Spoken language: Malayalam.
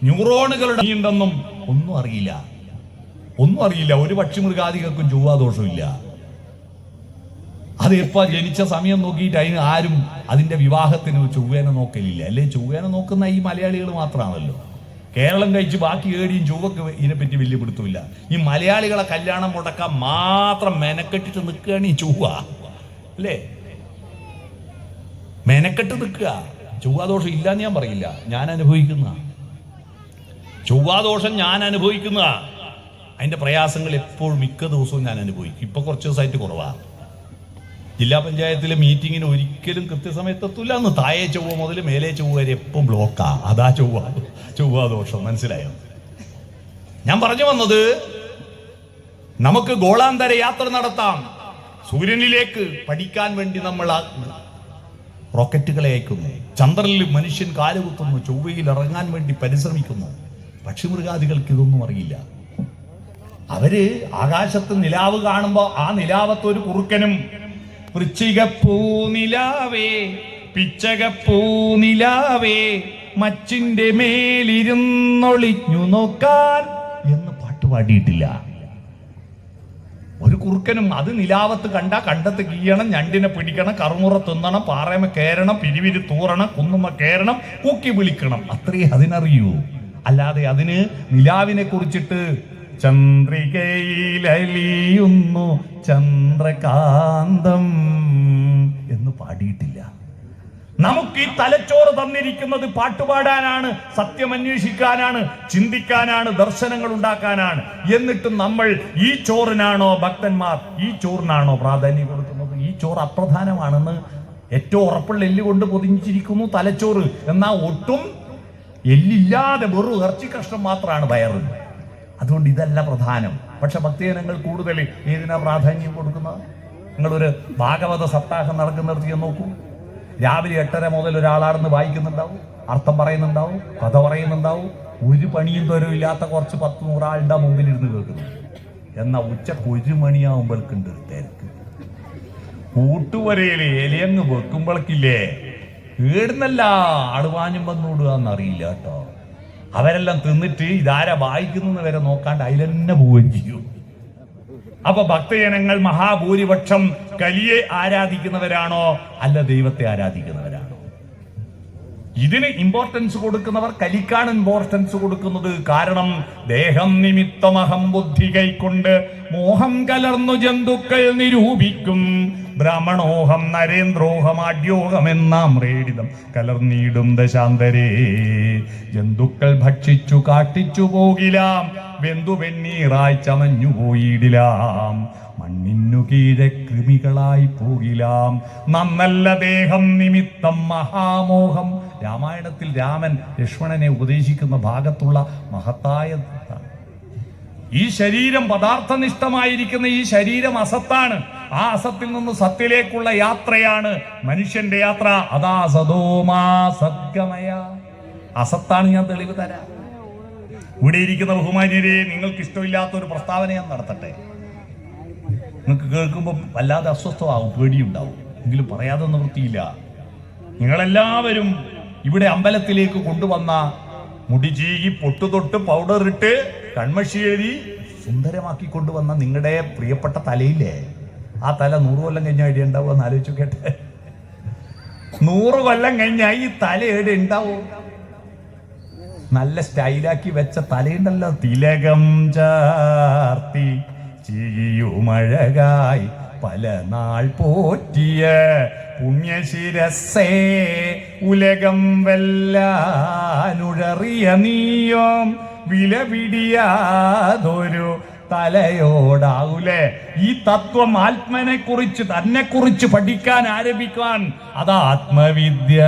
ന്യൂറോണുകളുടെ ഉണ്ടെന്നും ഒന്നും അറിയില്ല. ഒരു പക്ഷിമൃഗാദികൾക്കും ചൊവ്വാദോഷമില്ല. അത് എപ്പോ ജനിച്ച സമയം നോക്കിയിട്ട് അതിന് ആരും അതിന്റെ വിവാഹത്തിന് ചൊവ്വേനെ നോക്കലില്ല. അല്ലെ ചൊവ്വേനെ നോക്കുന്ന ഈ മലയാളികൾ മാത്രമാണല്ലോ. കേരളം കഴിച്ച് ബാക്കി ഏടിയും ചൊവ്വക്ക് ഇതിനെപ്പറ്റി വലിയ പിടുത്തമില്ല. ഈ മലയാളികളെ കല്യാണം മുടക്കാൻ മാത്രം മെനക്കെട്ടിട്ട് നിൽക്കുകയാണ് ഈ ചൊവ്വ. അല്ലേ, മെനക്കെട്ട് നിൽക്കുക. ചൊവ്വാദോഷം ഇല്ലാന്ന് ഞാൻ പറയില്ല, ഞാൻ അനുഭവിക്കുന്ന ചൊവ്വാദോഷം ഞാൻ അനുഭവിക്കുന്ന അതിന്റെ പ്രയാസങ്ങൾ എപ്പോഴും മിക്ക ദിവസവും ഞാൻ അനുഭവിക്കും. ഇപ്പൊ കുറച്ച് ദിവസമായിട്ട് കുറവാണ്. ജില്ലാ പഞ്ചായത്തിലെ മീറ്റിങ്ങിന് ഒരിക്കലും കൃത്യസമയത്ത് എത്തൂല. അന്ന് താഴെ ചൊവ്വ മുതൽ മേലെ ചൊവ്വ വരെ എപ്പം ബ്ലോക്കാ. അതാ ചൊവ്വാദോഷം. മനസ്സിലായോ? ഞാൻ പറഞ്ഞു വന്നത്, നമുക്ക് ഗോളാന്തര യാത്ര നടത്താം. സൂര്യനിലേക്ക് പഠിക്കാൻ വേണ്ടി നമ്മൾ റോക്കറ്റുകളെ അയക്കുന്നു. ചന്ദ്രനിൽ മനുഷ്യൻ കാലുകുത്തുന്നു. ചൊവ്വയിൽ ഇറങ്ങാൻ വേണ്ടി പരിശ്രമിക്കുന്നു. പക്ഷിമൃഗാദികൾക്ക് ഇതൊന്നും അറിയില്ല. അവര് ആകാശത്ത് നിലാവ് കാണുമ്പോ ആ നിലാവത്ത് ഒരു കുറുക്കനും വൃശ്ചികപ്പൂനിലാവേ പിച്ചകപ്പൂനിലാവേ മച്ചിന്റെ മേലിരുന്നൊളിഞ്ഞു നോക്കാൻ എന്ന് പാട്ട് പാടിയിട്ടില്ല ഒരു കുറുക്കനും. അത് നിലാവത്ത് കണ്ട കണ്ടത്ത് കീയണം, ഞണ്ടിനെ പിടിക്കണം, കറുമുറ തിന്നണം, പാറമ കയറണം, പിരിവിരി തൂറണം, കുന്നുമ്മ കയറണം, കൂക്കി വിളിക്കണം. അത്രേ അതിനറിയൂ. അല്ലാതെ അതിന് നിലാവിനെ കുറിച്ചിട്ട് ചന്ദ്രികയിലലിയുന്നു ചന്ദ്രകാന്തം എന്ന് പാടിയിട്ടില്ല. നമുക്ക് ഈ തലച്ചോറ് തന്നിരിക്കുന്നത് പാട്ടുപാടാനാണ്, സത്യം അന്വേഷിക്കാനാണ്, ചിന്തിക്കാനാണ്, ദർശനങ്ങൾ ഉണ്ടാക്കാനാണ്. എന്നിട്ടും നമ്മൾ ഈ ചോറിനാണോ ഭക്തന്മാർ, ഈ ചോറിനാണോ പ്രാധാന്യം കൊടുക്കുന്നത്? ഈ ചോറ് അപ്രധാനമാണെന്ന് ഏറ്റവും ഉറപ്പുള്ള എല്ല് കൊണ്ട് പൊതിഞ്ഞിരിക്കുന്നു തലച്ചോറ്. എന്നാൽ ഒട്ടും എല്ലില്ലാതെ വെറും ഇറച്ചി കഷ്ണം മാത്രമാണ് വയറ്. അതുകൊണ്ട് ഇതല്ല പ്രധാനം. പക്ഷെ ഭക്തജനങ്ങൾ കൂടുതൽ ഏതിനാ പ്രാധാന്യം കൊടുക്കുന്നത്? നിങ്ങളൊരു ഭാഗവത സപ്താഹം നടക്കുന്നിടത്ത് നോക്കൂ. രാവിലെ 8:30 മുതൽ ഒരാളാണെന്ന് വായിക്കുന്നുണ്ടാവും, അർത്ഥം പറയുന്നുണ്ടാവും, കഥ പറയുന്നുണ്ടാവും. ഒരു പണിയും തരവില്ലാത്ത കുറച്ച് 10-100 ആളുടെ മുമ്പിൽ ഇരുന്ന് കേൾക്കുന്നു. എന്നാൽ ഉച്ചക്ക് 1 മണിയാവുമ്പോഴേക്കുണ്ട് തിരക്ക്. കൂട്ടുവരയില് എലിയങ്ങ് വെക്കുമ്പോഴേക്കില്ലേ ഏടുന്നല്ല ആടുവാഞ്ഞും വന്നോടുക എന്നറിയില്ല കേട്ടോ. അവരെല്ലാം തിന്നിട്ട് ഇതാരാ വായിക്കുന്നു വരെ നോക്കാണ്ട് അതിലെന്നെ പോവുകയും ചെയ്യും. അപ്പൊ ഭക്തജനങ്ങൾ മഹാഭൂരിപക്ഷം കലിയെ ആരാധിക്കുന്നവരാണോ അല്ല ദൈവത്തെ ആരാധിക്കുന്നവരാണോ? ഇതിന് ഇമ്പോർട്ടൻസ് കൊടുക്കുന്നവർ കലിക്കാണ് ഇമ്പോർട്ടൻസ് കൊടുക്കുന്നത്. കാരണം ദേഹം നിമിത്തമഹം ബുദ്ധി കൈക്കൊണ്ട് മോഹം കലർന്നു ജന്തുക്കൾ നിരൂപിക്കും. ബ്രാഹ്മണോഹം നരേന്ദ്രോഹം ആഢ്യോഹമെന്നാം റേഡിതം കലർന്നിടും ദശാന്തരേ. ജന്തുക്കൾ ഭക്ഷിച്ചു കാട്ടിച്ചു പോകിലാം, വെന്തു വെണ്ണീറായി ചമഞ്ഞു പോയിടിലാം. മണ്ണിനു കീഴെ കൃമികളായി പോകിലാം. നന്നല്ല ദേഹം നിമിത്തം മഹാമോഹം. രാമായണത്തിൽ രാമൻ ലക്ഷ്മണനെ ഉപദേശിക്കുന്ന ഭാഗത്തുള്ള മഹത്തായ ഈ ശരീരം പദാർത്ഥനിഷ്ഠമായിരിക്കുന്ന ഈ ശരീരം അസത്താണ്. ആ അസത്തിൽ നിന്ന് സത്തിലേക്കുള്ള യാത്രയാണ് മനുഷ്യന്റെ യാത്ര. അതാ സദോമാ സദ്ഗമയ. അസത്താണ്. ഞാൻ തെളിവ് തരാം. ഇവിടെ ഇരിക്കുന്ന ബഹുമാന്യരെ, നിങ്ങൾക്ക് ഇഷ്ടമില്ലാത്ത ഒരു പ്രസ്താവന ഞാൻ നടത്തട്ടെ. നിങ്ങൾക്ക് കേൾക്കുമ്പോൾ വല്ലാതെ അസ്വസ്ഥമാവും, പേടിയുണ്ടാവും. എങ്കിലും പറയാതെ നിവൃത്തിയില്ല. നിങ്ങളെല്ലാവരും ഇവിടെ അമ്പലത്തിലേക്ക് കൊണ്ടുവന്ന മുടി ചീകി പൊട്ടുതൊട്ട് പൗഡർ ഇട്ട് കൺമഷിയേരി സുന്ദരമാക്കി കൊണ്ടുവന്ന നിങ്ങളുടെ പ്രിയപ്പെട്ട തലയില്ലേ, ആ തല 100 കൊല്ലം കഴിഞ്ഞാൽ എവിടെ ഉണ്ടാവുക എന്ന് ആലോചിച്ചു കേട്ടെ. 100 കൊല്ലം കഴിഞ്ഞാൽ ഈ തല എവിടെ ഉണ്ടാവും? നല്ല സ്റ്റൈലാക്കി വെച്ച തലയുണ്ടല്ലോ. തിലകം ചാർത്തി ചിരിയുമഴകായി പല നാൾ പോറ്റിയ പുണ്യശിരസേ ഉലകം വെല്ലാനുഴറിയ നീയോം വില പിടിയാതൊരു തലയോടാവൂലേ. ഈ തത്വം ആത്മനെ കുറിച്ച്, തന്നെ കുറിച്ച് പഠിക്കാൻ ആരംഭിക്കാൻ അത് ആത്മവിദ്യാലയമേ.